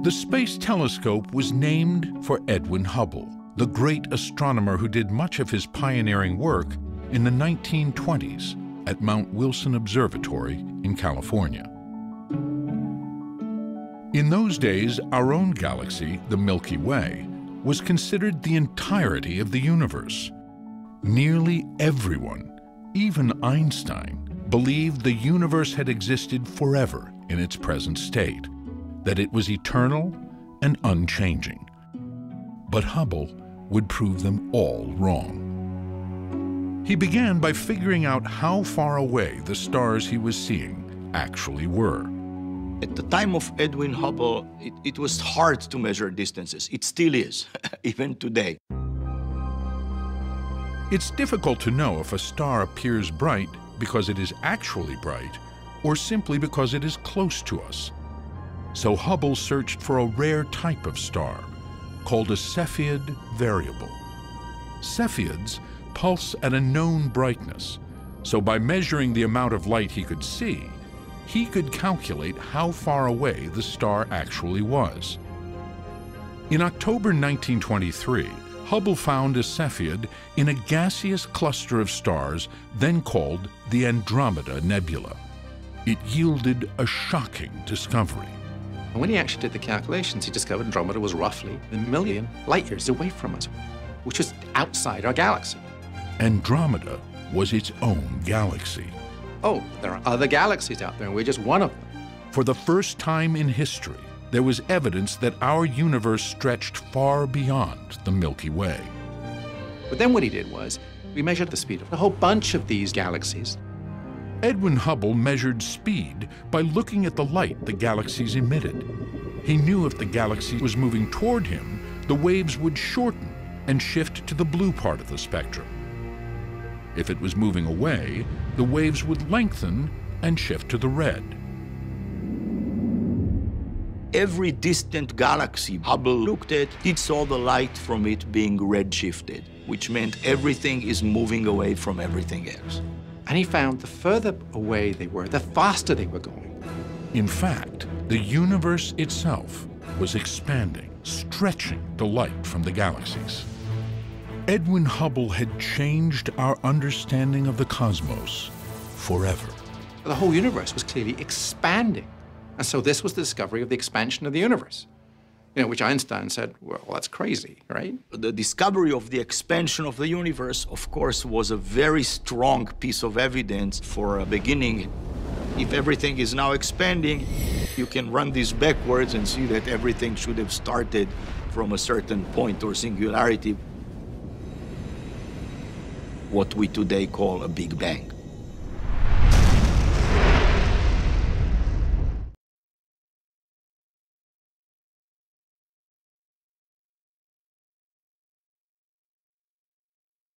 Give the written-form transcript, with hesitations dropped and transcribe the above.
The Space Telescope was named for Edwin Hubble, the great astronomer who did much of his pioneering work in the 1920s at Mount Wilson Observatory in California. In those days, our own galaxy, the Milky Way, was considered the entirety of the universe. Nearly everyone, even Einstein, believed the universe had existed forever in its present state, that it was eternal and unchanging. But Hubble would prove them all wrong. He began by figuring out how far away the stars he was seeing actually were. At the time of Edwin Hubble, it was hard to measure distances. It still is, even today. It's difficult to know if a star appears bright because it is actually bright, or simply because it is close to us. So Hubble searched for a rare type of star, called a Cepheid variable. Cepheids pulse at a known brightness, so by measuring the amount of light he could see, he could calculate how far away the star actually was. In October 1923, Hubble found a Cepheid in a gaseous cluster of stars then called the Andromeda Nebula. It yielded a shocking discovery. And when he actually did the calculations, he discovered Andromeda was roughly 1 million light years away from us, which was outside our galaxy. Andromeda was its own galaxy. Oh, there are other galaxies out there, and we're just one of them. For the first time in history, there was evidence that our universe stretched far beyond the Milky Way. But then what he did was, we measured the speed of a whole bunch of these galaxies. Edwin Hubble measured speed by looking at the light the galaxies emitted. He knew if the galaxy was moving toward him, the waves would shorten and shift to the blue part of the spectrum. If it was moving away, the waves would lengthen and shift to the red. Every distant galaxy Hubble looked at, he saw the light from it being redshifted, which meant everything is moving away from everything else. And he found the further away they were, the faster they were going. In fact, the universe itself was expanding, stretching the light from the galaxies. Edwin Hubble had changed our understanding of the cosmos forever. The whole universe was clearly expanding. And so this was the discovery of the expansion of the universe, which Einstein said, well, that's crazy, right? The discovery of the expansion of the universe, of course, was a very strong piece of evidence for a beginning. If everything is now expanding, you can run this backwards and see that everything should have started from a certain point or singularity, what we today call a Big Bang.